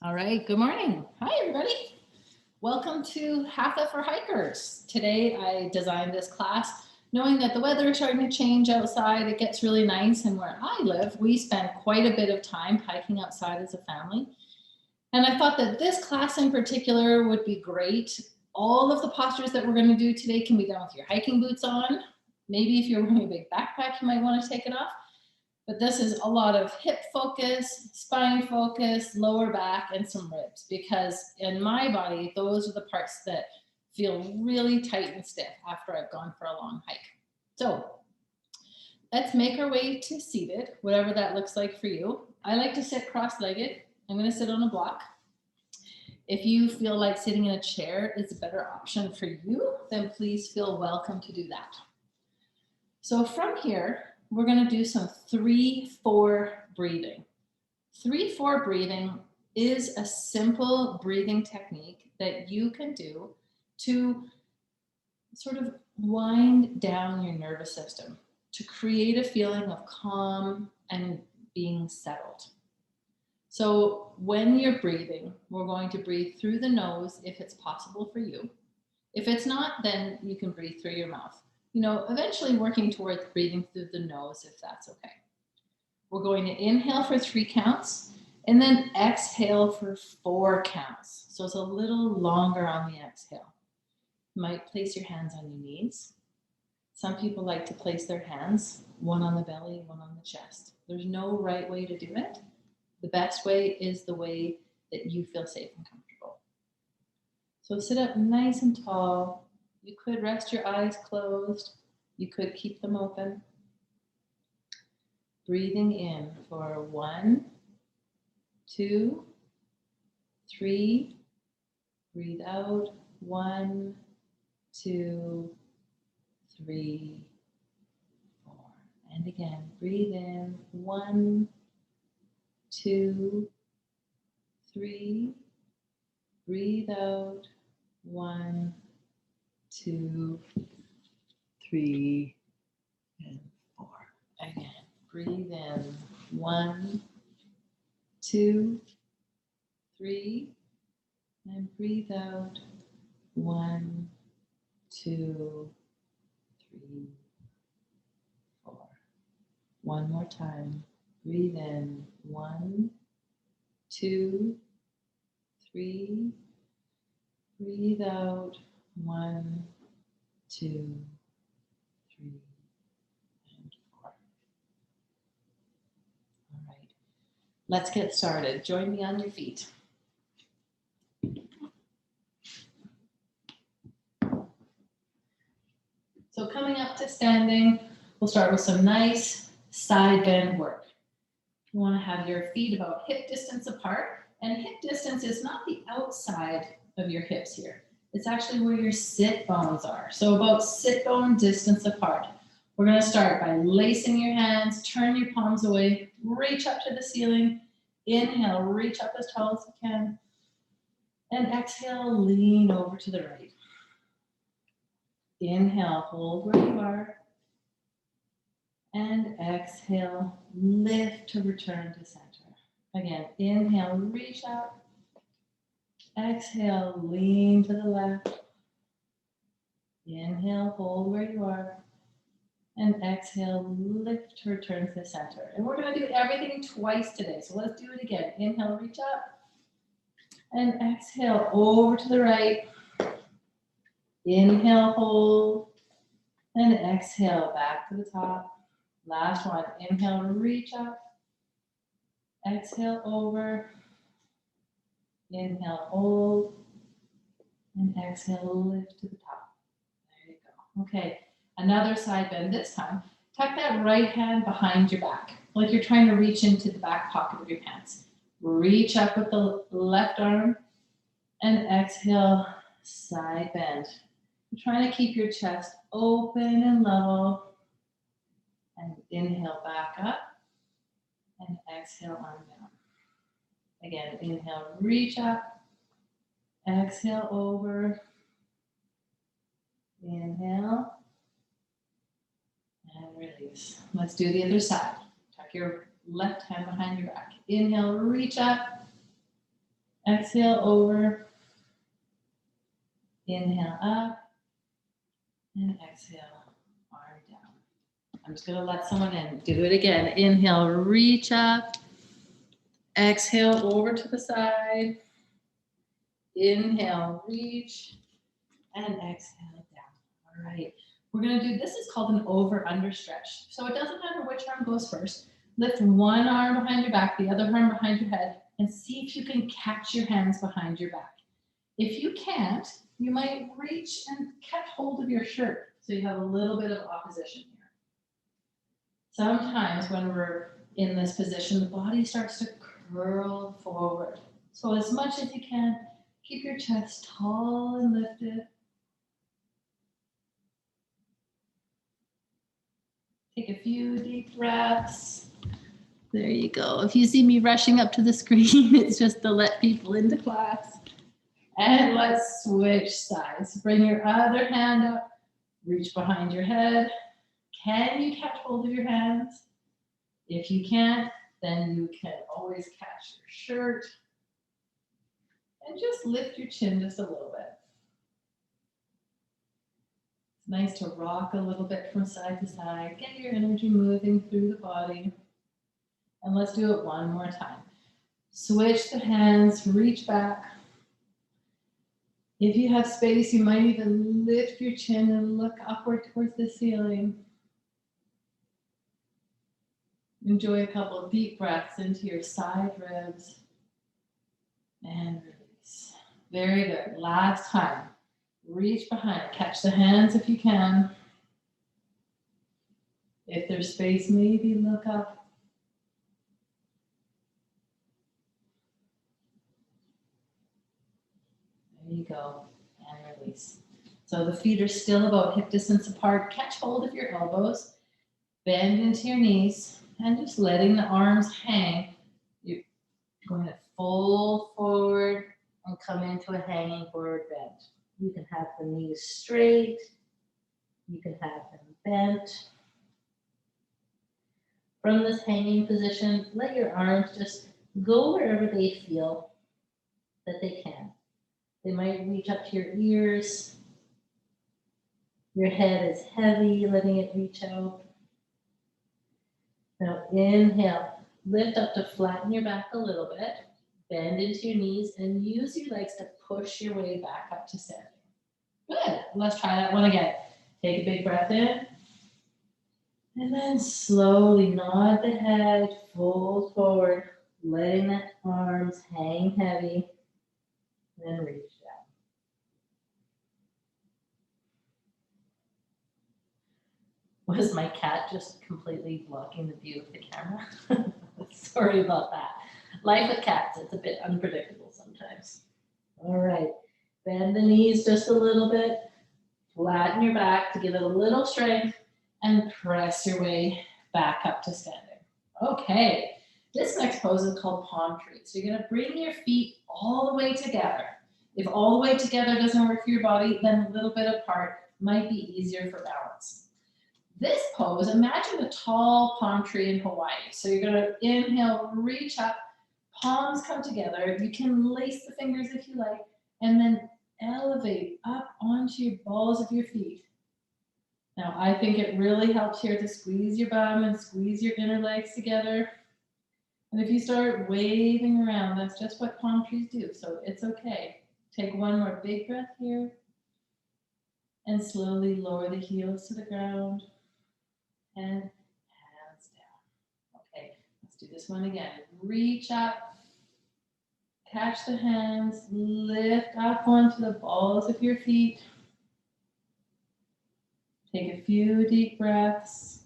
All right, good morning. Hi, everybody. Welcome to Hatha for Hikers. Today I designed this class knowing that the weather is starting to change outside. It gets really nice, and where I live, we spend quite a bit of time hiking outside as a family. And I thought that this class in particular would be great. All of the postures that we're going to do today can be done with your hiking boots on. Maybe if you're wearing a big backpack, you might want to take it off. But this is a lot of hip focus, spine focus, lower back, and some ribs, because in my body, those are the parts that feel really tight and stiff after I've gone for a long hike. So let's make our way to seated, whatever that looks like for you. I like to sit cross-legged. I'm going to sit on a block. If you feel like sitting in a chair is a better option for you, then please feel welcome to do that. So from here, we're going to do some 3-4 breathing. 3-4 breathing is a simple breathing technique that you can do to sort of wind down your nervous system, to create a feeling of calm and being settled. So when you're breathing, we're going to breathe through the nose if it's possible for you. If it's not, then you can breathe through your mouth. Eventually working towards breathing through the nose if that's okay. We're going to inhale for 3 counts and then exhale for 4 counts. So it's a little longer on the exhale. You might place your hands on your knees. Some people like to place their hands, one on the belly, one on the chest. There's no right way to do it. The best way is the way that you feel safe and comfortable. So sit up nice and tall. You could rest your eyes closed. You could keep them open. Breathing in for 1, 2, 3. Breathe out. 1, 2, 3, 4. And again, breathe in. 1, 2, 3. Breathe out. 1, 2, 3, and 4. Again, breathe in. 1, 2, 3, and breathe out. 1, 2, 3, 4. One more time. Breathe in. 1, 2, 3. Breathe out. 1, 2, 3, and 4. All right. Let's get started. Join me on your feet. So coming up to standing, we'll start with some nice side bend work. You want to have your feet about hip distance apart, and hip distance is not the outside of your hips here. It's actually where your sit bones are. So about sit bone distance apart. We're going to start by lacing your hands, turn your palms away, reach up to the ceiling. Inhale, reach up as tall as you can. And exhale, lean over to the right. Inhale, hold where you are. And exhale, lift to return to center. Again, inhale, reach up. Exhale, lean to the left. Inhale, hold where you are. And exhale, lift to return to the center. And we're going to do everything twice today. So let's do it again. Inhale, reach up. And exhale, over to the right. Inhale, hold. And exhale, back to the top. Last one. Inhale, reach up. Exhale, over. Inhale, hold. And exhale, lift to the top. There you go. Okay, another side bend this time. Tuck that right hand behind your back, like you're trying to reach into the back pocket of your pants. Reach up with the left arm. And exhale, side bend. You're trying to keep your chest open and level. And inhale, back up. And exhale, arm down. Again, inhale, reach up. Exhale, over. Inhale. And release. Let's do the other side. Tuck your left hand behind your back. Inhale, reach up. Exhale over. Inhale up. And exhale, arm down. I'm just going to let someone in. Do it again. Inhale, reach up. Exhale over to the side. Inhale, reach. And exhale down. All right. We're going to do, this is called an over-under stretch. So it doesn't matter which arm goes first. Lift one arm behind your back, the other arm behind your head, and see if you can catch your hands behind your back. If you can't, you might reach and catch hold of your shirt so you have a little bit of opposition here. Sometimes when we're in this position, the body starts to curl forward. So as much as you can, keep your chest tall and lifted. Take a few deep breaths. There you go. If you see me rushing up to the screen, it's just to let people into class. And let's switch sides. Bring your other hand up. Reach behind your head. Can you catch hold of your hands? If you can't, then you can always catch your shirt. And just lift your chin just a little bit. It's nice to rock a little bit from side to side. Get your energy moving through the body. And let's do it one more time. Switch the hands, reach back. If you have space, you might even lift your chin and look upward towards the ceiling. Enjoy a couple of deep breaths into your side ribs. And release. Very good. Last time. Reach behind. Catch the hands if you can. If there's space, maybe look up. There you go. And release. So the feet are still about hip distance apart. Catch hold of your elbows. Bend into your knees. And just letting the arms hang. You're going to fold forward and come into a hanging forward bend. You can have the knees straight. You can have them bent. From this hanging position, let your arms just go wherever they feel that they can. They might reach up to your ears. Your head is heavy, letting it reach out. Now inhale, lift up to flatten your back a little bit. Bend into your knees and use your legs to push your way back up to standing. Good. Let's try that one again. Take a big breath in. And then slowly nod the head, fold forward, letting the arms hang heavy. And then reach down. Was my cat just completely blocking the view of the camera? Sorry about that. Life with cats, it's a bit unpredictable sometimes. All right, bend the knees just a little bit. Flatten your back to give it a little strength and press your way back up to standing. Okay, this next pose is called palm tree. So you're gonna bring your feet all the way together. If all the way together doesn't work for your body, then a little bit apart might be easier for balance. This pose, imagine a tall palm tree in Hawaii. So you're gonna inhale, reach up, palms come together. You can lace the fingers if you like, and then elevate up onto your balls of your feet. Now, I think it really helps here to squeeze your bum and squeeze your inner legs together. And if you start waving around, that's just what palm trees do, so it's okay. Take one more big breath here. And slowly lower the heels to the ground. And hands down. Okay, let's do this one again. Reach up. Catch the hands. Lift up onto the balls of your feet. Take a few deep breaths.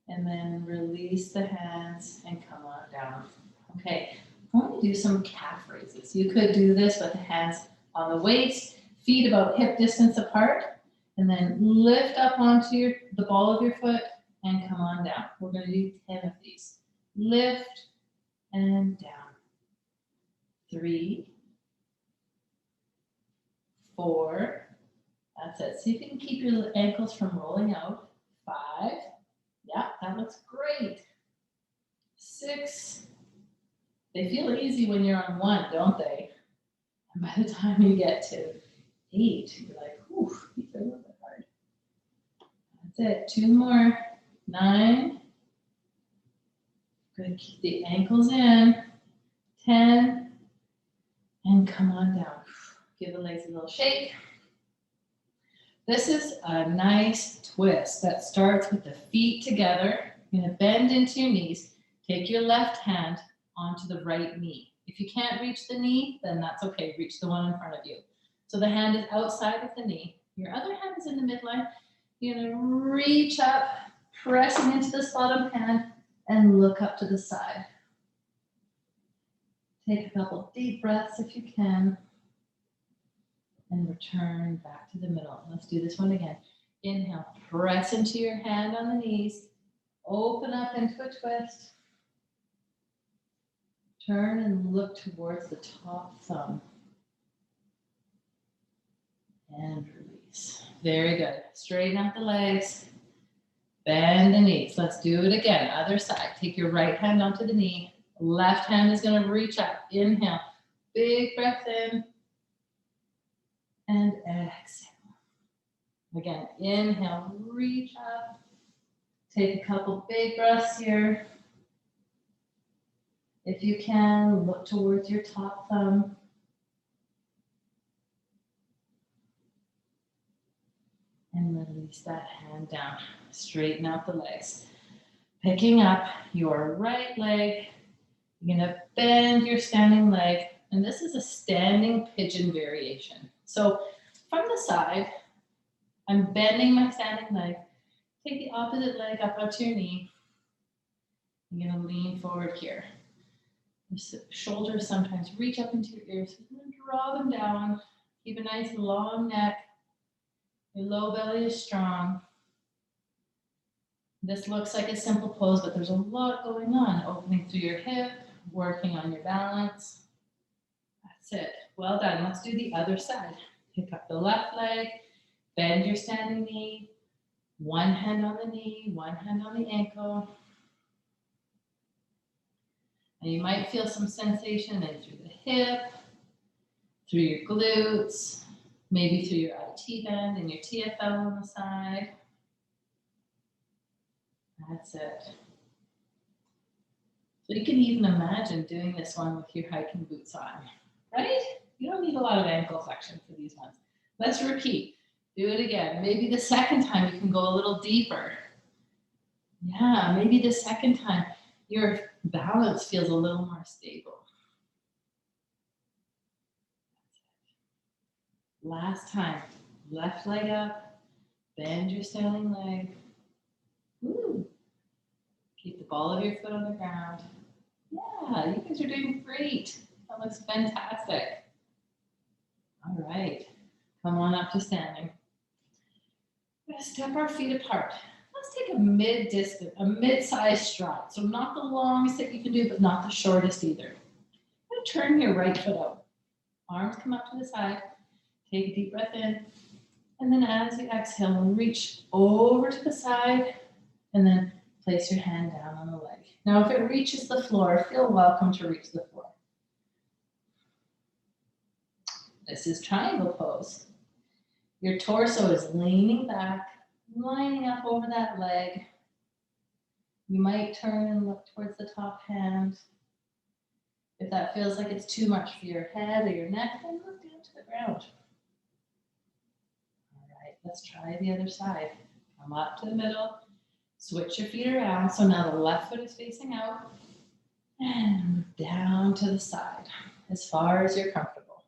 And then release the hands and come on down. Okay, I'm going to do some calf raises. You could do this with the hands on the waist, feet about hip distance apart, and then lift up onto the ball of your foot and come on down. We're going to do 10 of these. Lift and down. 3, 4. That's it. See if you can keep your ankles from rolling out. 5. Yeah, that looks great. 6, They feel easy when you're on one, don't they? And by the time you get to 8, you're like, whew, these are a little bit hard. That's it. 2 more. 9. Good. Keep the ankles in. 10. And come on down. Give the legs a little shake. This is a nice twist that starts with the feet together. You're going to bend into your knees. Take your left hand onto the right knee. If you can't reach the knee, then that's okay. Reach the one in front of you. So the hand is outside of the knee. Your other hand is in the midline. You're going to reach up, pressing into this bottom hand, and look up to the side. Take a couple deep breaths if you can. And return back to the middle. Let's do this one again. Inhale, press into your hand on the knees. Open up into a twist. Turn and look towards the top thumb. And release. Very good. Straighten out the legs. Bend the knees. Let's do it again. Other side. Take your right hand onto the knee. Left hand is going to reach up. Inhale. Big breath in. And exhale. Again, inhale, reach up. Take a couple big breaths here. If you can, look towards your top thumb. And release that hand down. Straighten out the legs. Picking up your right leg. You're going to bend your standing leg. And this is a standing pigeon variation. So from the side, I'm bending my standing leg. Take the opposite leg up onto your knee. You're going to lean forward here. Your shoulders sometimes reach up into your ears. Draw them down. Keep a nice long neck. Your low belly is strong. This looks like a simple pose, but there's a lot going on. Opening through your hip, working on your balance. That's it. Well done. Let's do the other side. Pick up the left leg, bend your standing knee, one hand on the knee, one hand on the ankle. And you might feel some sensation in through the hip, through your glutes, maybe through your IT band and your TFL on the side. That's it. So you can even imagine doing this one with your hiking boots on, right? You don't need a lot of ankle flexion for these ones. Let's repeat. Do it again. Maybe the second time you can go a little deeper. Yeah, maybe the second time your balance feels a little more stable. Last time, left leg up, bend your standing leg. Woo. Keep the ball of your foot on the ground. Yeah, you guys are doing great. That looks fantastic. All right, come on up to standing. We're going to step our feet apart. Let's take a mid-sized stride. So not the longest that you can do, but not the shortest either. I'm going to turn your right foot out. Arms come up to the side. Take a deep breath in. And then as you exhale, reach over to the side and then place your hand down on the leg. Now, if it reaches the floor, feel welcome to reach the floor. This is triangle pose. Your torso is leaning back, lining up over that leg. You might turn and look towards the top hand. If that feels like it's too much for your head or your neck, then look down to the ground. All right, let's try the other side. Come up to the middle, switch your feet around. So now the left foot is facing out and move down to the side as far as you're comfortable.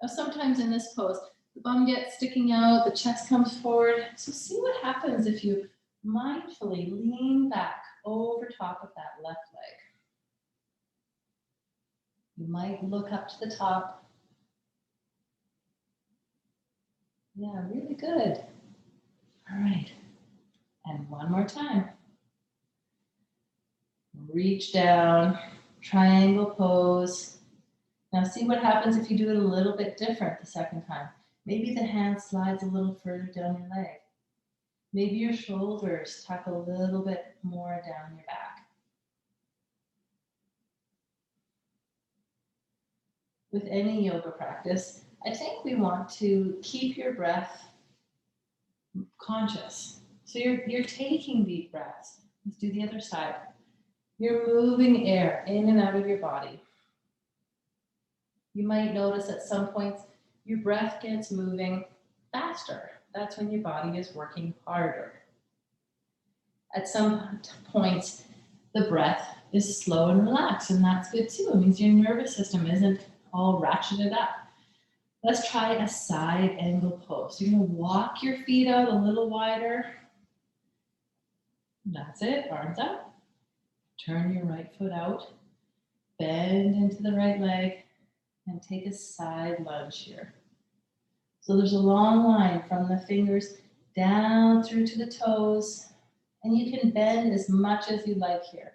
Now, sometimes in this pose, the bum gets sticking out, the chest comes forward. So see what happens if you mindfully lean back over top of that left leg. You might look up to the top. Yeah, really good. All right. And one more time. Reach down, triangle pose. Now see what happens if you do it a little bit different the second time. Maybe the hand slides a little further down your leg. Maybe your shoulders tuck a little bit more down your back. with any yoga practice, I think we want to keep your breath conscious. So you're taking deep breaths. Let's do the other side. You're moving air in and out of your body. You might notice at some points your breath gets moving faster. That's when your body is working harder. At some points, the breath is slow and relaxed, and that's good too. It means your nervous system isn't all ratcheted up. Let's try a side angle pose. You're going to walk your feet out a little wider. That's it, arms up. Turn your right foot out. Bend into the right leg and take a side lunge here. So there's a long line from the fingers down through to the toes, and you can bend as much as you like here.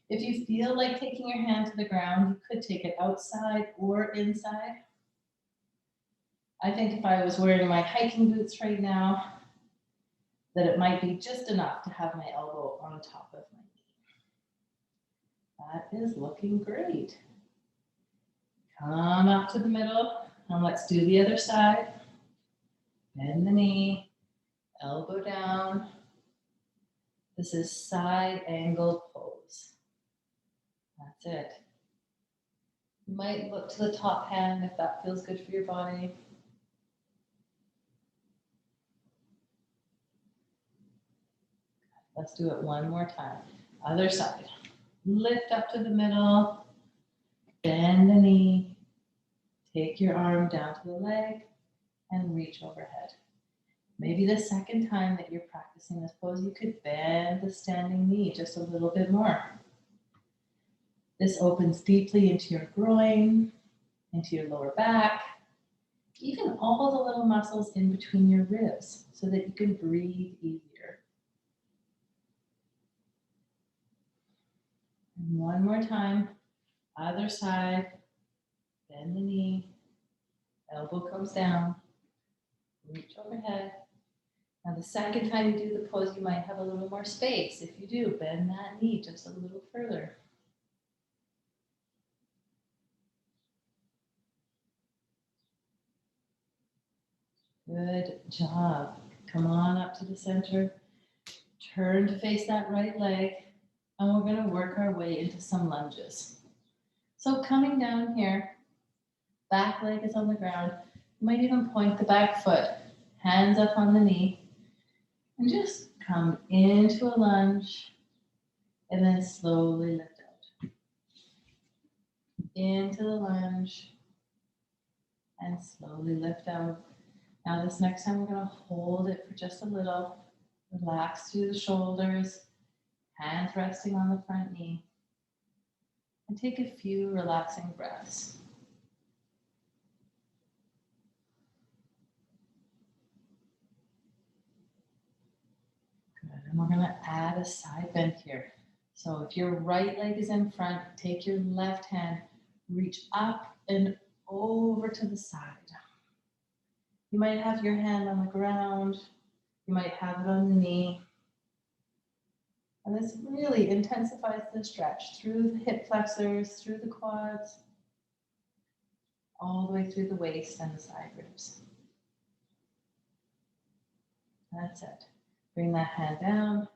If you feel like taking your hand to the ground, you could take it outside or inside. I think if I was wearing my hiking boots right now, that it might be just enough to have my elbow on top of my knee. That is looking great. Come up to the middle, and let's do the other side. Bend the knee, elbow down. This is side angle pose. That's it. You might look to the top hand if that feels good for your body. Let's do it one more time. Other side. Lift up to the middle. Bend the knee. Take your arm down to the leg and reach overhead. Maybe the second time that you're practicing this pose, you could bend the standing knee just a little bit more. This opens deeply into your groin, into your lower back, even all the little muscles in between your ribs so that you can breathe easier. And one more time, other side, bend the knee, elbow comes down, reach overhead. Now the second time you do the pose, you might have a little more space. If you do, bend that knee just a little further. Good job. Come on up to the center. Turn to face that right leg, and we're going to work our way into some lunges. So coming down here, back leg is on the ground. You might even point the back foot, hands up on the knee, and just come into a lunge, and then slowly lift out. Into the lunge, and slowly lift out. Now this next time we're going to hold it for just a little. Relax through the shoulders, hands resting on the front knee, and take a few relaxing breaths. Good, and we're going to add a side bend here. So if your right leg is in front, take your left hand, reach up and over to the side. You might have your hand on the ground. You might have it on the knee. And this really intensifies the stretch through the hip flexors, through the quads, all the way through the waist and the side ribs. That's it. Bring that hand down,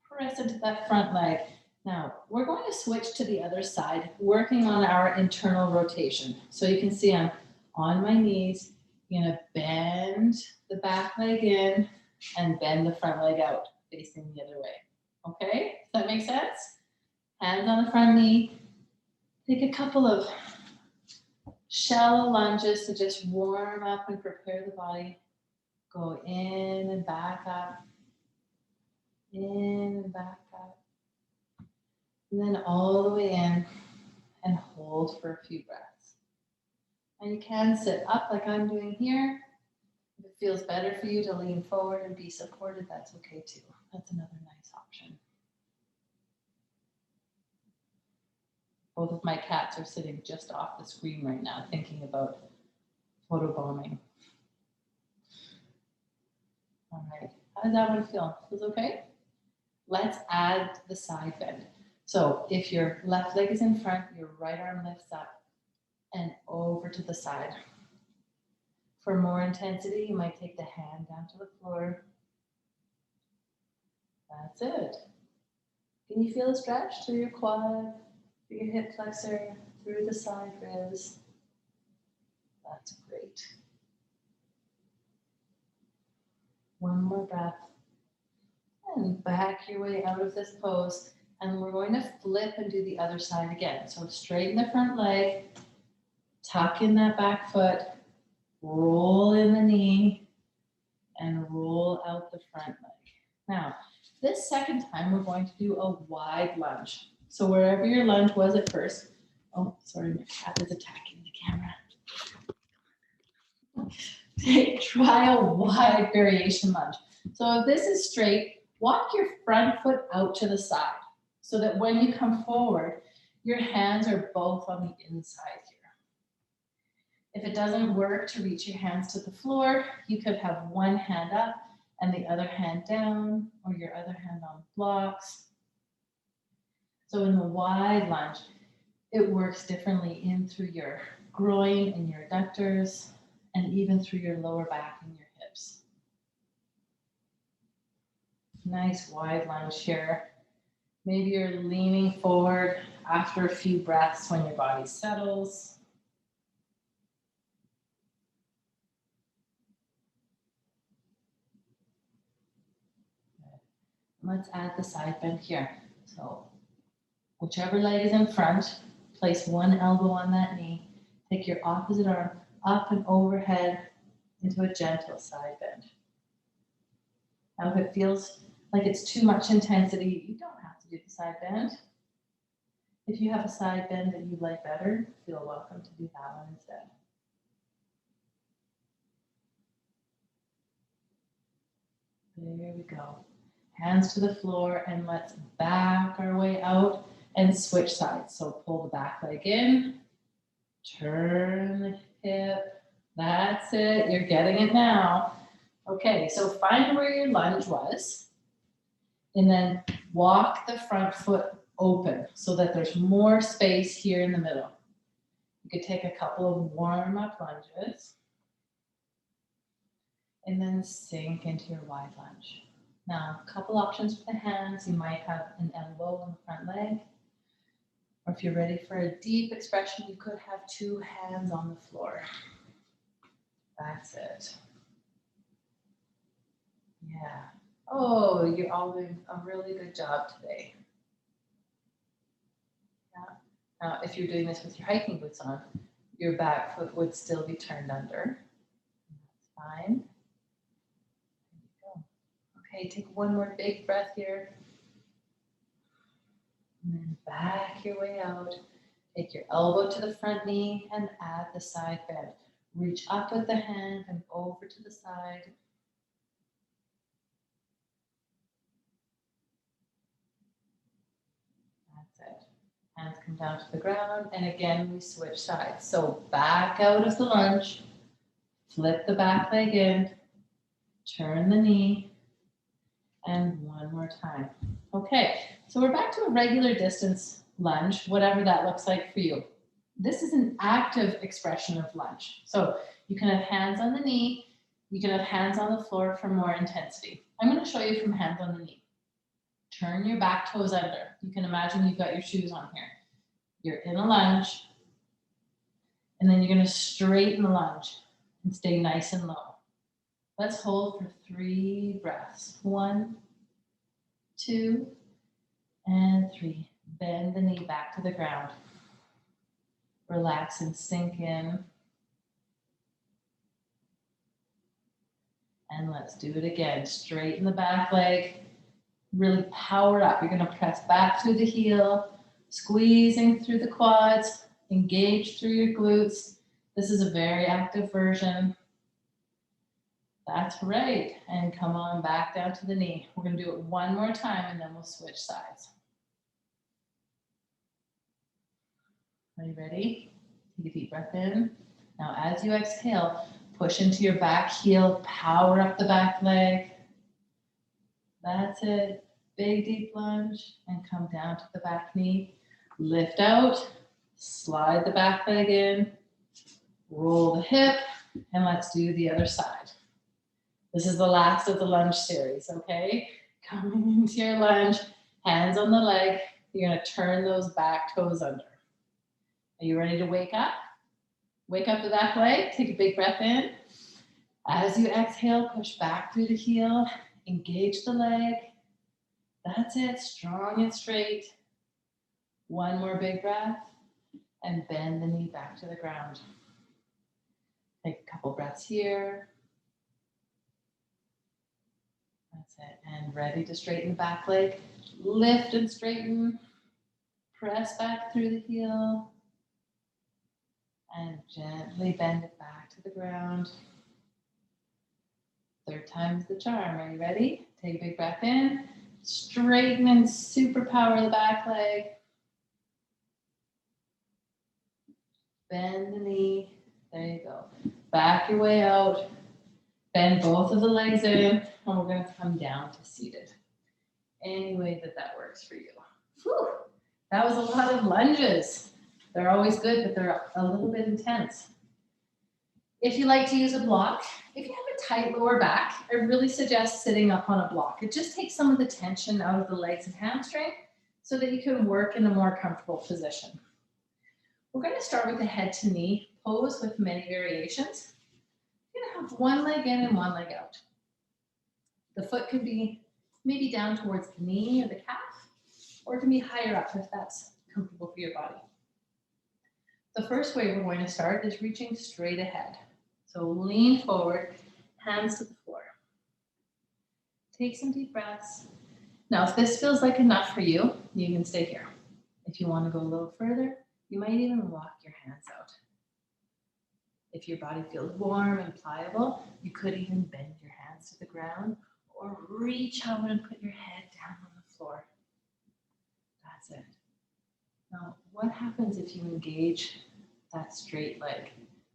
press into that front leg. Now, we're going to switch to the other side, working on our internal rotation. So you can see I'm on my knees. You're going to bend the back leg in and bend the front leg out, facing the other way. Okay, does that make sense? Hands on the front knee. Take a couple of shallow lunges to just warm up and prepare the body. Go in and back up. In and back up. And then all the way in and hold for a few breaths. And you can sit up like I'm doing here. If it feels better for you to lean forward and be supported, that's okay too. That's another nice option. Both of my cats are sitting just off the screen right now, thinking about photobombing. All right, how does that one feel? Feels okay? Let's add the side bend. So if your left leg is in front, your right arm lifts up. and over to the side. For more intensity, you might take the hand down to the floor. That's it. Can you feel a stretch through your quad, through your hip flexor, through the side ribs? That's great. One more breath. And back your way out of this pose. And we're going to flip and do the other side again. So straighten the front leg, tuck in that back foot, roll in the knee, and roll out the front leg. Now, this second time, we're going to do a wide lunge. So wherever your lunge was at first, oh, sorry, my cat is attacking the camera. Try a wide variation lunge. So if this is straight, walk your front foot out to the side so that when you come forward, your hands are both on the inside here. If it doesn't work to reach your hands to the floor, you could have one hand up and the other hand down, or your other hand on blocks. So in the wide lunge, it works differently in through your groin and your adductors, and even through your lower back and your hips. Nice wide lunge here. Maybe you're leaning forward after a few breaths when your body settles. Let's add the side bend here. So whichever leg is in front, place one elbow on that knee. Take your opposite arm up and overhead into a gentle side bend. Now, if it feels like it's too much intensity, you don't have to do the side bend. If you have a side bend that you like better, feel welcome to do that one instead. There we go. Hands to the floor, and let's back our way out and switch sides. So pull the back leg in, turn the hip. That's it. You're getting it now. Okay, so find where your lunge was, and then walk the front foot open so that there's more space here in the middle. You could take a couple of warm-up lunges, and then sink into your wide lunge. Now, a couple options for the hands. You might have an elbow on the front leg, or if you're ready for a deep expression, you could have two hands on the floor. That's it. Yeah. Oh, you're all doing a really good job today. Yeah. Now, if you're doing this with your hiking boots on, your back foot would still be turned under. That's fine. There you go. Okay, take one more big breath here. And then back your way out. Take your elbow to the front knee and add the side bend. Reach up with the hand and over to the side. That's it. Hands come down to the ground, and again we switch sides. So back out of the lunge, flip the back leg in, turn the knee, and one more time. Okay, so we're back to a regular distance lunge, whatever that looks like for you. This is an active expression of lunge. So you can have hands on the knee, you can have hands on the floor for more intensity. I'm going to show you from hands on the knee. Turn your back toes under. You can imagine you've got your shoes on here. You're in a lunge, and then you're going to straighten the lunge and stay nice and low. Let's hold for 3 breaths. 1, 2, and 3. Bend the knee back to the ground. Relax and sink in. And let's do it again. Straighten the back leg. Really power up. You're going to press back through the heel, squeezing through the quads, engage through your glutes. This is a very active version. That's right. And come on back down to the knee. We're going to do it one more time, and then we'll switch sides. Are you ready? Take a deep breath in. Now, as you exhale, push into your back heel, power up the back leg. That's it. Big deep lunge, and come down to the back knee. Lift out, Slide the back leg in, roll the hip, and let's do the other side. This is the last of the lunge series, okay? Coming into your lunge, hands on the leg. You're gonna turn those back toes under. Are you ready to wake up? Wake up the back leg, take a big breath in. As you exhale, push back through the heel, engage the leg. That's it, strong and straight. One more big breath, and bend the knee back to the ground. Take a couple breaths here. That's it, and ready to straighten the back leg. Lift and straighten, press back through the heel, and gently bend it back to the ground. Third time's the charm. Are you ready? Take a big breath in, straighten and superpower the back leg. Bend the knee, there you go. Back your way out, bend both of the legs in, and we're gonna come down to seated. Any way that works for you. Whew. That was a lot of lunges. They're always good, but they're a little bit intense. If you like to use a block, if you have a tight lower back, I really suggest sitting up on a block. It just takes some of the tension out of the legs and hamstring so that you can work in a more comfortable position. We're going to start with the head to knee pose with many variations. You're going to have one leg in and one leg out. The foot could be maybe down towards the knee or the calf, or it can be higher up if that's comfortable for your body. The first way we're going to start is reaching straight ahead. So lean forward, hands to the floor. Take some deep breaths. Now, if this feels like enough for you, you can stay here. If you want to go a little further, you might even walk your hands out. If your body feels warm and pliable, you could even bend your hands to the ground or reach out and put your head down on the floor. That's it. Now, what happens if you engage that straight leg?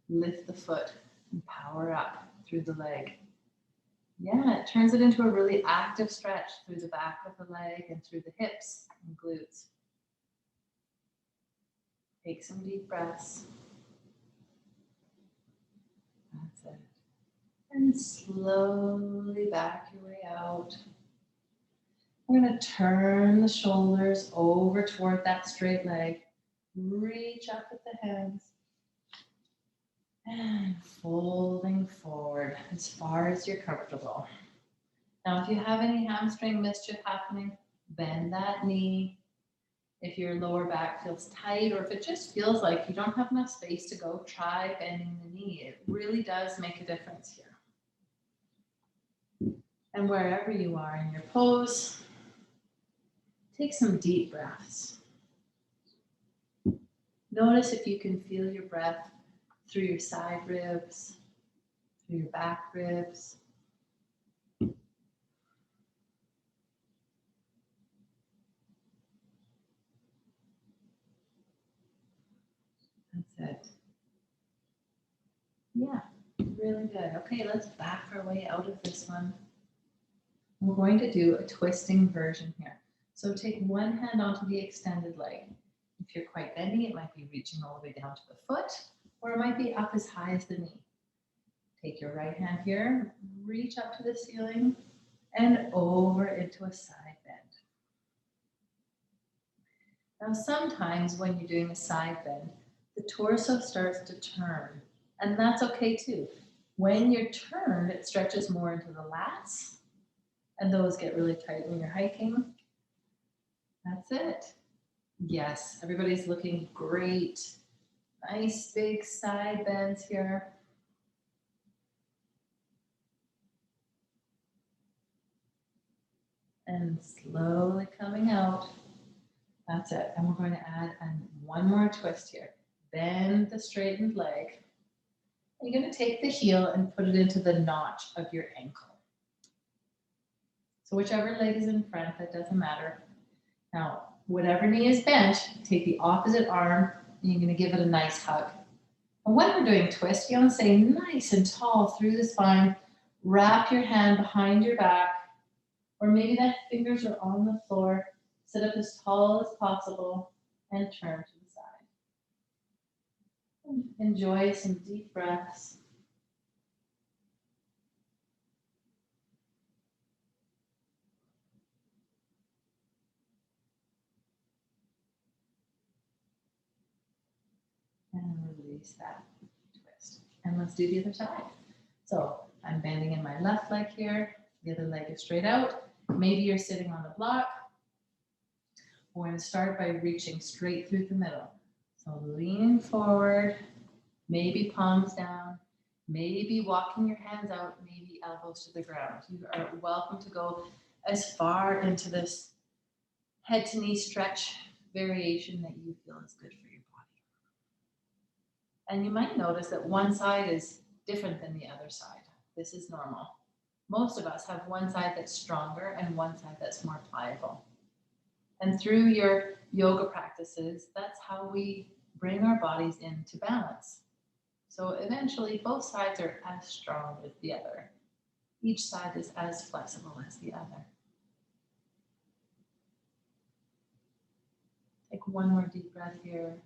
Lift the foot and power up through the leg. Yeah, it turns it into a really active stretch through the back of the leg and through the hips and glutes. Take some deep breaths. That's it. And slowly back your way out. We're going to turn the shoulders over toward that straight leg. Reach up with the hands. And folding forward as far as you're comfortable. Now, if you have any hamstring mischief happening, bend that knee. If your lower back feels tight, or if it just feels like you don't have enough space to go, try bending the knee. It really does make a difference here. And wherever you are in your pose, take some deep breaths. Notice if you can feel your breath through your side ribs, through your back ribs. That's it. Yeah, really good. Okay, let's back our way out of this one. We're going to do a twisting version here. So take one hand onto the extended leg. If you're quite bendy, it might be reaching all the way down to the foot, or it might be up as high as the knee. Take your right hand here, reach up to the ceiling, and over into a side bend. Now, sometimes when you're doing a side bend, the torso starts to turn, and that's okay too. When you're turned, it stretches more into the lats, and those get really tight when you're hiking. That's it. Yes, everybody's looking great. Nice big side bends here. And slowly coming out. That's it. And we're going to add one more twist here. Bend the straightened leg. And you're going to take the heel and put it into the notch of your ankle. So whichever leg is in front, that doesn't matter. Now, whatever knee is bent, take the opposite arm and you're going to give it a nice hug. And when we're doing twist, you want to stay nice and tall through the spine. Wrap your hand behind your back, or maybe that fingers are on the floor. Sit up as tall as possible and turn to the side. Enjoy some deep breaths. And release that twist. And let's do the other side. So I'm bending in my left leg here. The other leg is straight out. Maybe you're sitting on a block. We're going to start by reaching straight through the middle. So leaning forward, maybe palms down, maybe walking your hands out, maybe elbows to the ground. You are welcome to go as far into this head to knee stretch variation that you feel is good for your body. And you might notice that one side is different than the other side. This is normal. Most of us have one side that's stronger and one side that's more pliable. And through your yoga practices, that's how we bring our bodies into balance. So eventually, both sides are as strong as the other. Each side is as flexible as the other. Take one more deep breath here.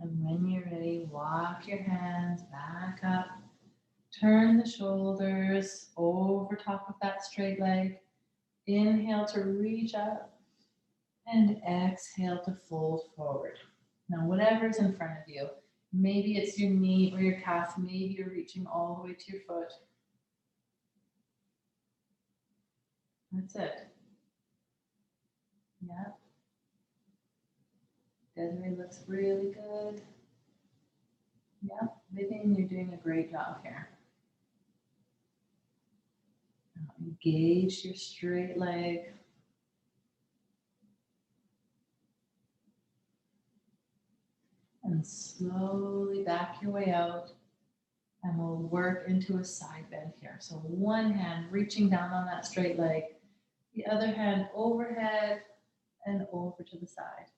And when you're ready, walk your hands back up. Turn the shoulders over top of that straight leg. Inhale to reach up and exhale to fold forward. Now, whatever's in front of you, maybe it's your knee or your calf, maybe you're reaching all the way to your foot. That's it. Yeah. Desiree looks really good. Yeah, Vivian, you're doing a great job here. Now engage your straight leg. And slowly back your way out. And we'll work into a side bend here. So one hand reaching down on that straight leg, the other hand overhead and over to the side.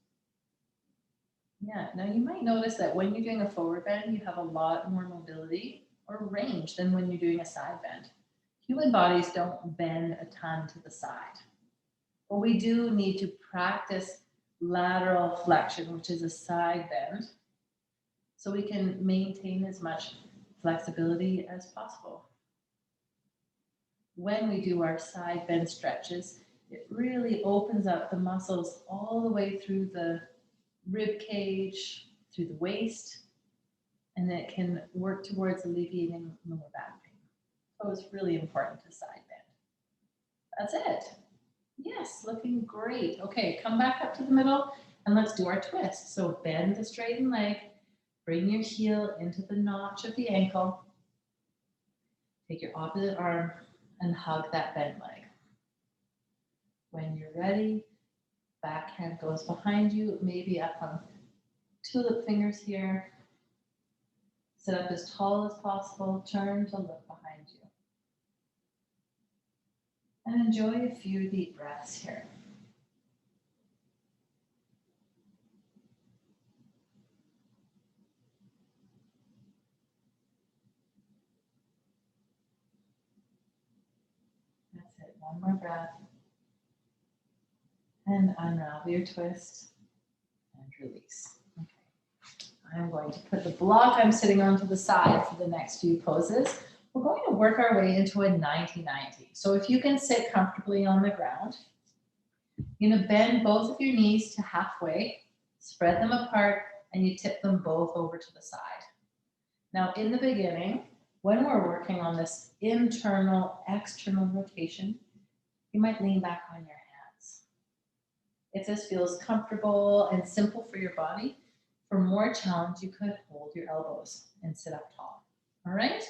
Yeah, now you might notice that when you're doing a forward bend, you have a lot more mobility or range than when you're doing a side bend. Human bodies don't bend a ton to the side, but we do need to practice lateral flexion, which is a side bend, so we can maintain as much flexibility as possible. When we do our side bend stretches, it really opens up the muscles all the way through the rib cage, through the waist, and it can work towards alleviating lower back pain. So it's really important to side bend. That's it. Yes, looking great. Okay, come back up to the middle and let's do our twist. So bend the straightened leg, bring your heel into the notch of the ankle, take your opposite arm and hug that bent leg. When you're ready, back hand goes behind you, maybe up on tulip fingers here. Sit up as tall as possible, turn to look behind you. And enjoy a few deep breaths here. That's it, one more breath. And unravel your twist and release. Okay. I'm going to put the block I'm sitting on to the side for the next few poses. We're going to work our way into a 90-90. So if you can sit comfortably on the ground, you're going to bend both of your knees to halfway, spread them apart, and you tip them both over to the side. Now, in the beginning, when we're working on this internal, external rotation, you might lean back on your hands. If this feels comfortable and simple for your body, for more challenge, you could hold your elbows and sit up tall. All right?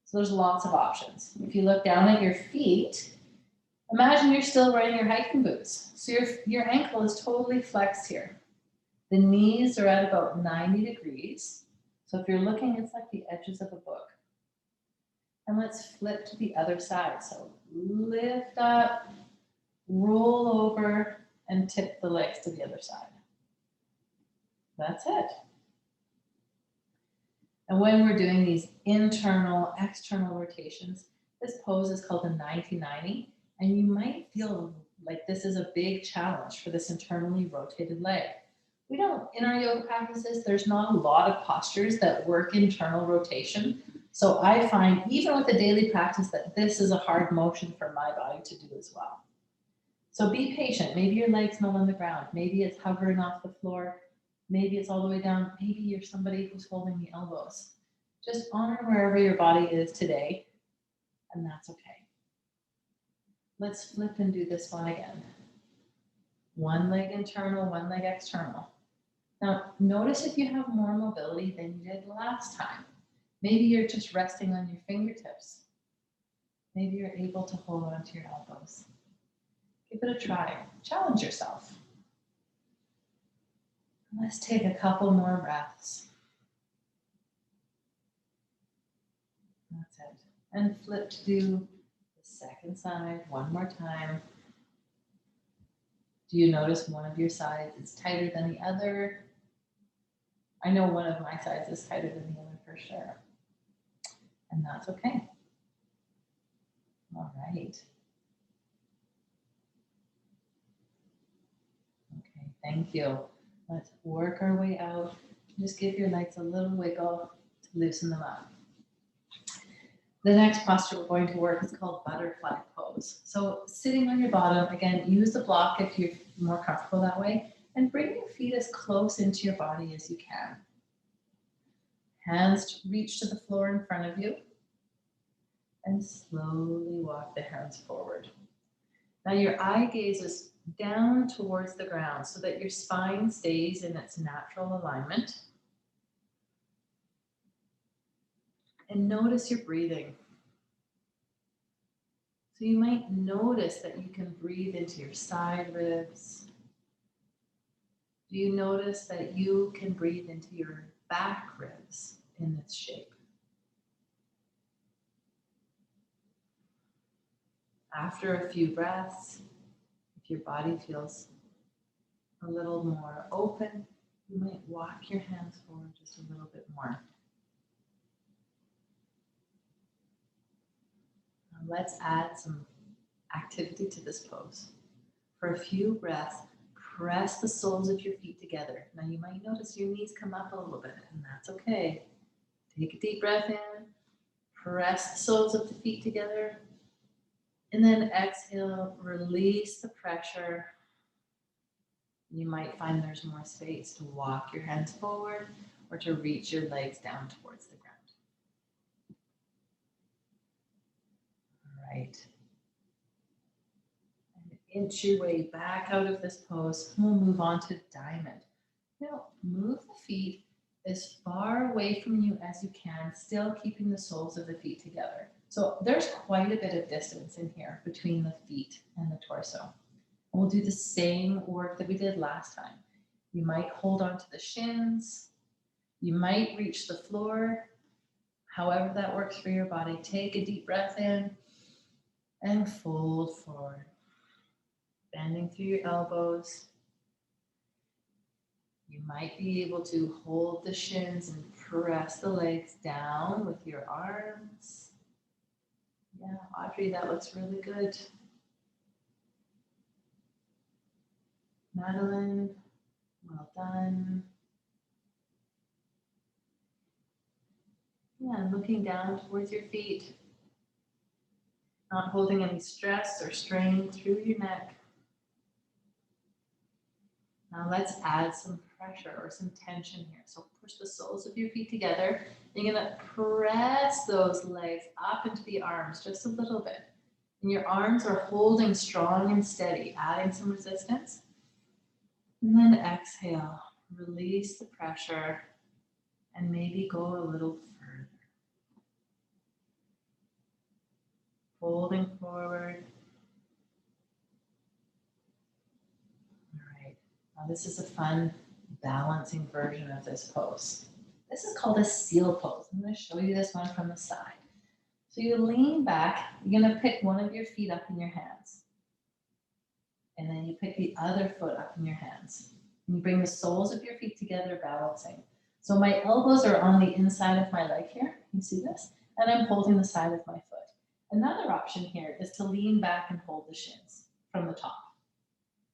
So there's lots of options. If you look down at your feet, imagine you're still wearing your hiking boots. So your ankle is totally flexed here. The knees are at about 90 degrees. So if you're looking, it's like the edges of a book. And let's flip to the other side. So lift up, roll over, and tip the legs to the other side. That's it. And when we're doing these internal, external rotations, this pose is called a 90-90. And you might feel like this is a big challenge for this internally rotated leg. We don't, in our yoga practices, there's not a lot of postures that work internal rotation. So I find even with a daily practice that this is a hard motion for my body to do as well. So be patient. Maybe your leg's not on the ground. Maybe it's hovering off the floor. Maybe it's all the way down. Maybe you're somebody who's holding the elbows. Just honor wherever your body is today, and that's okay. Let's flip and do this one again. One leg internal, one leg external. Now, notice if you have more mobility than you did last time. Maybe you're just resting on your fingertips. Maybe you're able to hold on to your elbows. Give it a try. Challenge yourself. Let's take a couple more breaths. That's it. And flip to do the second side one more time. Do you notice one of your sides is tighter than the other? I know one of my sides is tighter than the other for sure. And that's okay. All right. Okay, thank you. Let's work our way out. Just give your legs a little wiggle to loosen them up. The next posture we're going to work is called butterfly pose. So sitting on your bottom, again, use the block if you're more comfortable that way, and bring your feet as close into your body as you can. Hands reach to the floor in front of you, and slowly walk the hands forward. Now your eye gaze is down towards the ground so that your spine stays in its natural alignment. And notice your breathing. So you might notice that you can breathe into your side ribs. Do you notice that you can breathe into your back ribs in this shape? After a few breaths, if your body feels a little more open, you might walk your hands forward just a little bit more. Now let's add some activity to this pose. For a few breaths, press the soles of your feet together. Now you might notice your knees come up a little bit, and that's okay. Take a deep breath in, press the soles of the feet together, and then exhale, release the pressure. You might find there's more space to walk your hands forward or to reach your legs down towards the ground. All right. And inch your way back out of this pose. We'll move on to diamond. Now, move the feet as far away from you as you can, still keeping the soles of the feet together. So there's quite a bit of distance in here between the feet and the torso. And we'll do the same work that we did last time. You might hold on to the shins. You might reach the floor. However that works for your body. Take a deep breath in and fold forward. Bending through your elbows. You might be able to hold the shins and press the legs down with your arms. Yeah, Audrey, that looks really good. Madeline, well done. Yeah, looking down towards your feet. Not holding any stress or strain through your neck. Now let's add some pressure or some tension here. So push the soles of your feet together. You're gonna press those legs up into the arms just a little bit. And your arms are holding strong and steady, adding some resistance. And then exhale, release the pressure, and maybe go a little further. Folding forward. All right, now this is a fun balancing version of this pose. This is called a seal pose. I'm going to show you this one from the side. So you lean back, you're going to pick one of your feet up in your hands. And then you pick the other foot up in your hands. And you bring the soles of your feet together, balancing. So my elbows are on the inside of my leg here. You see this? And I'm holding the side of my foot. Another option here is to lean back and hold the shins from the top.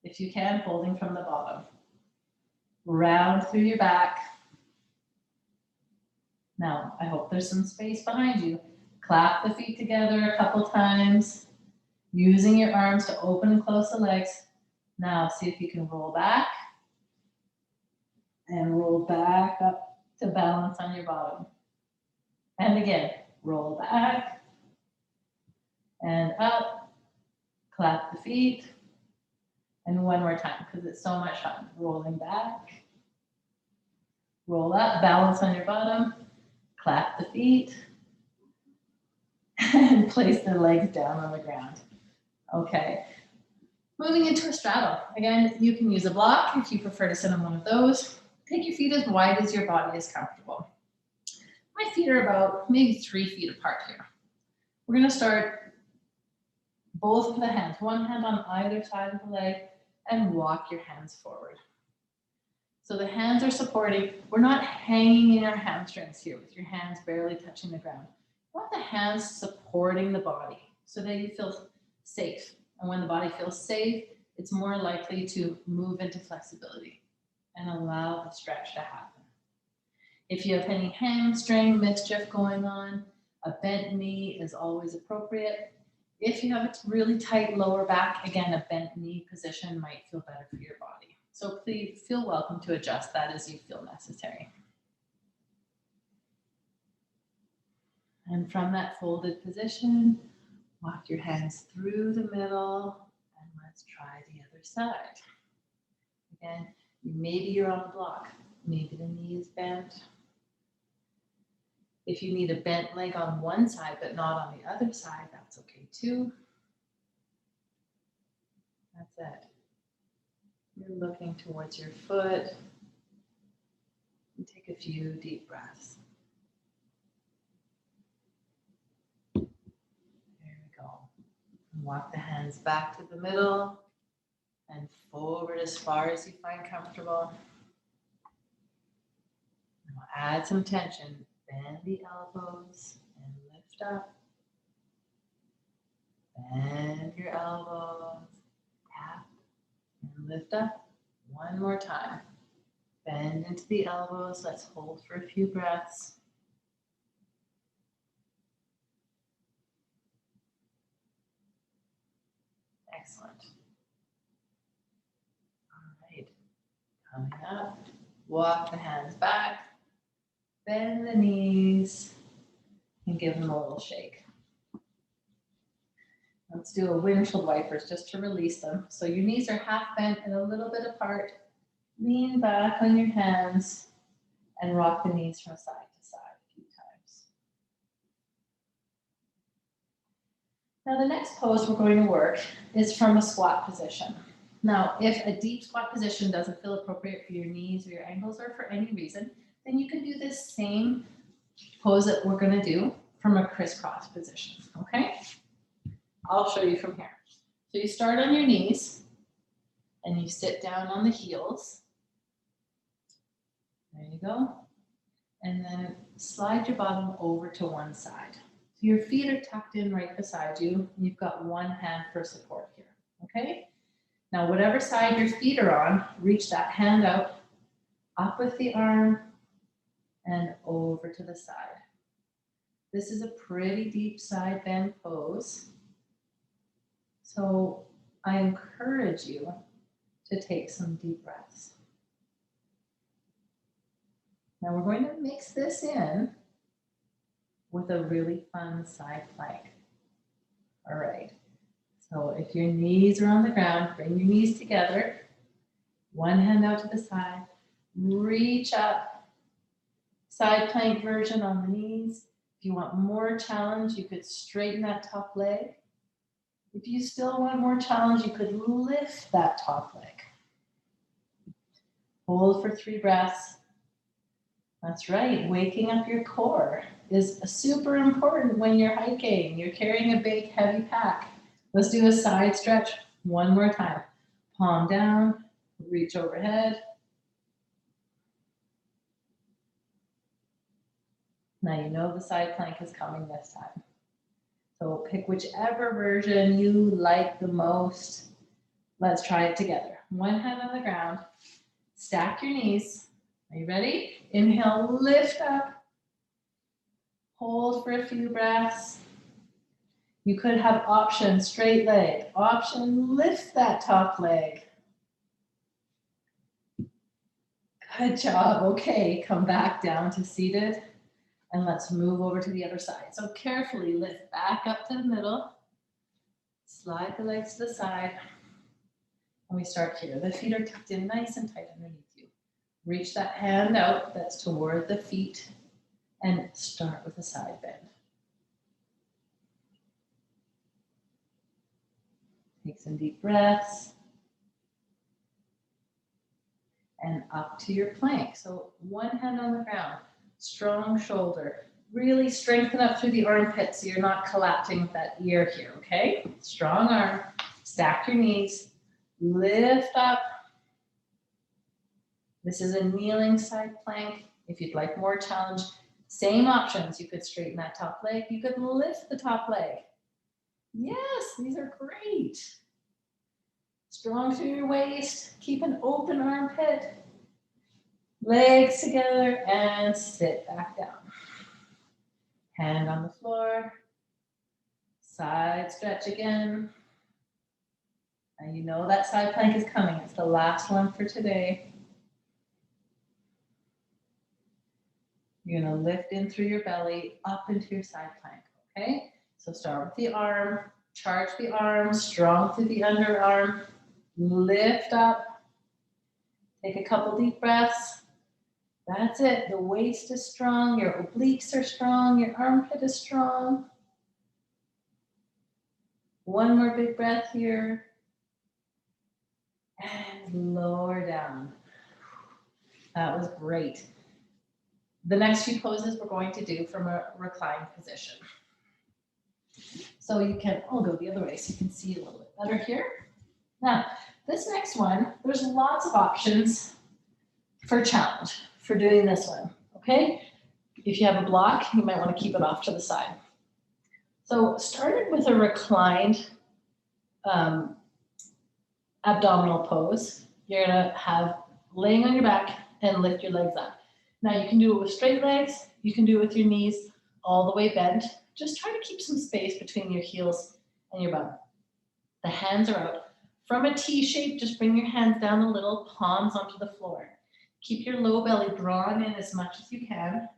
If you can, holding from the bottom. round through your back. Now, I hope there's some space behind you. Clap the feet together a couple times, using your arms to open and close the legs. Now, see if you can roll back and roll back up to balance on your bottom. And again, roll back and up, clap the feet. And one more time, because it's so much fun. Rolling back, roll up, balance on your bottom, clap the feet, and place the legs down on the ground. Okay, moving into a straddle. Again, you can use a block if you prefer to sit on one of those. Take your feet as wide as your body is comfortable. My feet are about maybe 3 feet apart here. We're going to start both of the hands, one hand on either side of the leg, and walk your hands forward. So the hands are supporting. We're not hanging in our hamstrings here with your hands barely touching the ground. You want the hands supporting the body so that you feel safe. And when the body feels safe, it's more likely to move into flexibility and allow the stretch to happen. If you have any hamstring mischief going on, a bent knee is always appropriate. If you have a really tight lower back, again, a bent knee position might feel better for your body. So please feel welcome to adjust that as you feel necessary. And from that folded position, walk your hands through the middle, and let's try the other side. Again, maybe you're on a block. Maybe the knee is bent. If you need a bent leg on one side but not on the other side, that's okay too. That's it. You're looking towards your foot. And take a few deep breaths. There we go. And walk the hands back to the middle and forward as far as you find comfortable. Now add some tension. Bend the elbows and lift up. Bend your elbows, tap, and lift up. One more time. Bend into the elbows. Let's hold for a few breaths. Excellent. All right. Coming up, walk the hands back. Bend the knees and give them a little shake. Let's do a windshield wipers just to release them. So your knees are half bent and a little bit apart. Lean back on your hands and rock the knees from side to side a few times. Now the next pose we're going to work is from a squat position. Now, if a deep squat position doesn't feel appropriate for your knees or your ankles or for any reason, then you can do this same pose that we're going to do from a crisscross position, okay? I'll show you from here. So you start on your knees and you sit down on the heels. There you go. And then slide your bottom over to one side. So your feet are tucked in right beside you. And you've got one hand for support here, okay? Now, whatever side your feet are on, reach that hand out, up with the arm, and over to the side. This is a pretty deep side bend pose. So I encourage you to take some deep breaths. Now we're going to mix this in with a really fun side plank. All right. So if your knees are on the ground, bring your knees together. One hand out to the side. Reach up. Side plank version on the knees. If you want more challenge, you could straighten that top leg. If you still want more challenge, you could lift that top leg. Hold for 3 breaths. That's right, waking up your core is super important when you're hiking. You're carrying a big, heavy pack. Let's do a side stretch one more time. Palm down, reach overhead. Now you know the side plank is coming this time. So pick whichever version you like the most. Let's try it together. One hand on the ground. Stack your knees. Are you ready? Inhale, lift up. Hold for a few breaths. You could have option, straight leg. Option, lift that top leg. Good job. Okay, come back down to seated. And let's move over to the other side. So carefully lift back up to the middle. Slide the legs to the side. And we start here. The feet are tucked in nice and tight underneath you. Reach that hand out that's toward the feet and start with a side bend. Take some deep breaths. And up to your plank. So one hand on the ground, strong shoulder. Really strengthen up through the armpit so you're not collapsing with that ear here, okay? Strong arm, stack your knees, lift up. This is a kneeling side plank. If you'd like more challenge, same options. You could straighten that top leg. You could lift the top leg. Yes, these are great. Strong through your waist. Keep an open armpit. Legs together and sit back down. Hand on the floor. Side stretch again. And you know that side plank is coming. It's the last one for today. You're going to lift in through your belly, up into your side plank, okay? So start with the arm, charge the arm, strong through the underarm, lift up, take a couple deep breaths. That's it, the waist is strong, your obliques are strong, your armpit is strong. One more big breath here. And lower down. That was great. The next few poses we're going to do from a reclined position. So you can, I'll go the other way so you can see a little bit better here. Now, this next one, there's lots of options for challenge for doing this one, okay? If you have a block, you might want to keep it off to the side. So started with a reclined abdominal pose. You're gonna have laying on your back and lift your legs up. Now you can do it with straight legs, you can do it with your knees all the way bent. Just try to keep some space between your heels and your bum. The hands are out. From a T shape, just bring your hands down a little, palms onto the floor. Keep your low belly drawn in as much as you can,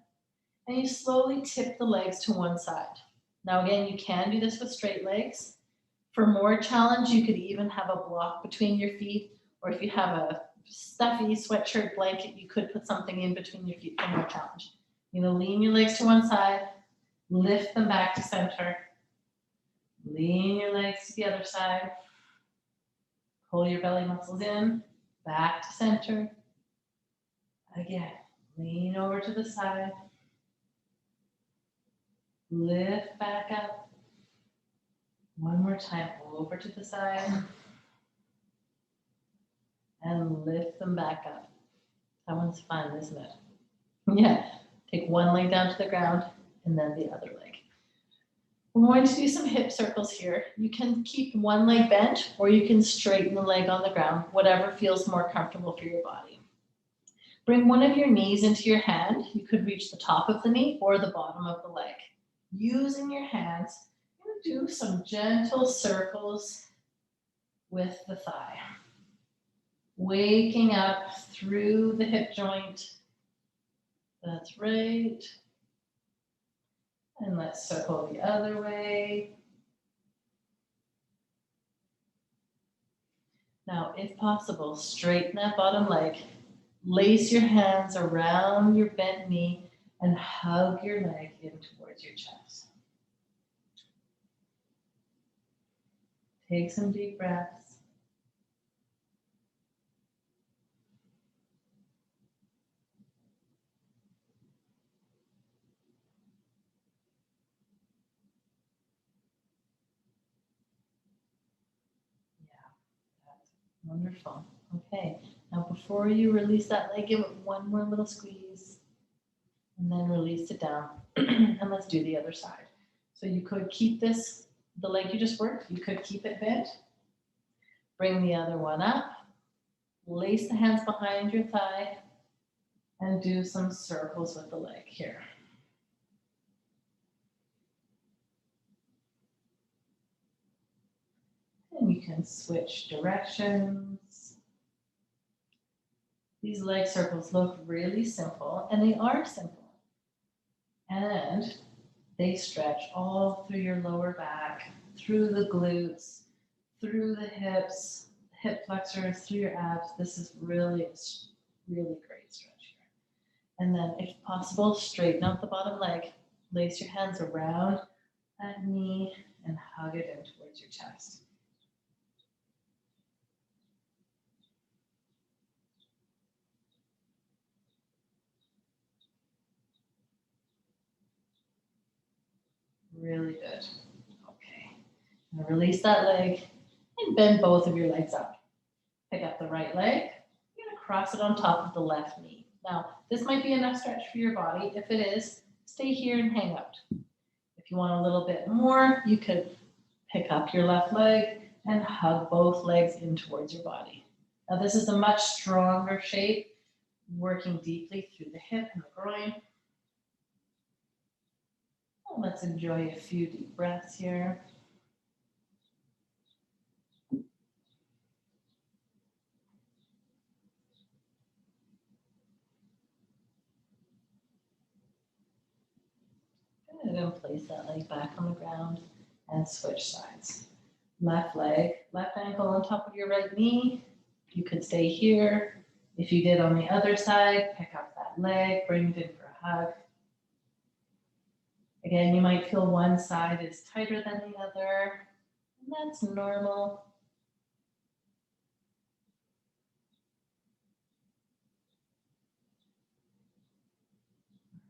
and you slowly tip the legs to one side. Now again, you can do this with straight legs. For more challenge, you could even have a block between your feet, or if you have a stuffy sweatshirt blanket, you could put something in between your feet for more challenge. You're gonna lean your legs to one side, lift them back to center, lean your legs to the other side, pull your belly muscles in, back to center. Again, lean over to the side, lift back up. One more time, over to the side, and lift them back up. That one's fun, isn't it? Yeah, take one leg down to the ground and then the other leg. We're going to do some hip circles here. You can keep one leg bent or you can straighten the leg on the ground, whatever feels more comfortable for your body. Bring one of your knees into your hand. You could reach the top of the knee or the bottom of the leg. Using your hands, you're going to do some gentle circles with the thigh. Waking up through the hip joint. That's right. And let's circle the other way. Now, if possible, straighten that bottom leg. Lace your hands around your bent knee and hug your leg in towards your chest. Take some deep breaths. Yeah, that's wonderful. Okay, now before you release that leg, give it one more little squeeze and then release it down. And let's do the other side. So you could keep this, the leg you just worked, you could keep it bent. Bring the other one up. Lace the hands behind your thigh and do some circles with the leg here. And you can switch directions. These leg circles look really simple, and they are simple. And they stretch all through your lower back, through the glutes, through the hips, hip flexors, through your abs. This is really great stretch here. And then if possible, straighten out the bottom leg, lace your hands around that knee and hug it in towards your chest. Really good. Okay. Now release that leg and bend both of your legs up. Pick up the right leg. You're going to cross it on top of the left knee. Now, this might be enough stretch for your body. If it is, stay here and hang out. If you want a little bit more, you could pick up your left leg and hug both legs in towards your body. Now, this is a much stronger shape, working deeply through the hip and the groin. Let's enjoy a few deep breaths here. Good, and place that leg back on the ground and switch sides. Left leg, left ankle on top of your right knee. You could stay here. If you did on the other side, pick up that leg, bring it in for a hug. Again, you might feel one side is tighter than the other, and that's normal.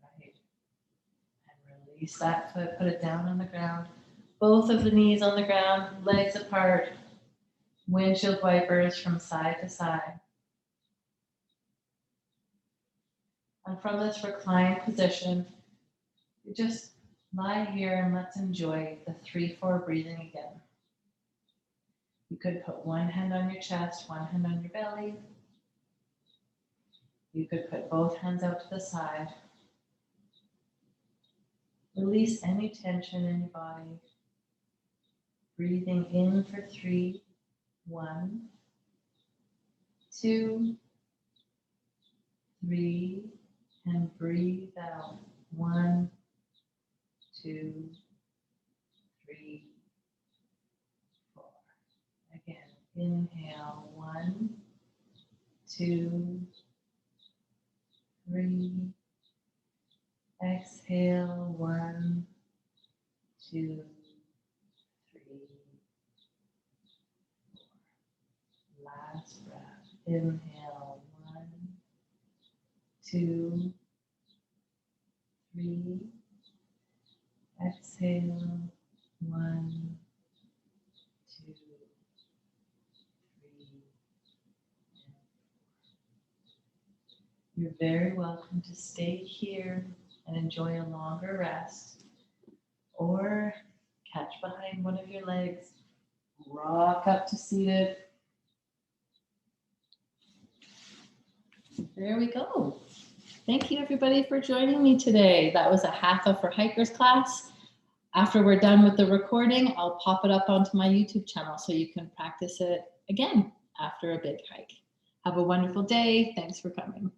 All right. And release that foot, put it down on the ground. Both of the knees on the ground, legs apart, windshield wipers from side to side. And from this reclined position, you just lie here and let's enjoy the 3-4 breathing again. You could put one hand on your chest, one hand on your belly. You could put both hands out to the side. Release any tension in your body. Breathing in for 3, 1, 2, 3, and breathe out. 1, 2, 3, 4. Again, inhale. 1, 2, 3. Exhale. 1, 2, 3, 4. Last breath. Inhale. 1, 2, 3. Exhale. 1, 2, 3, and 4. You're very welcome to stay here and enjoy a longer rest, or catch behind one of your legs, rock up to seated. There we go. Thank you everybody for joining me today. That was a Hatha for Hikers class. After we're done with the recording, I'll pop it up onto my YouTube channel so you can practice it again after a big hike. Have a wonderful day. Thanks for coming.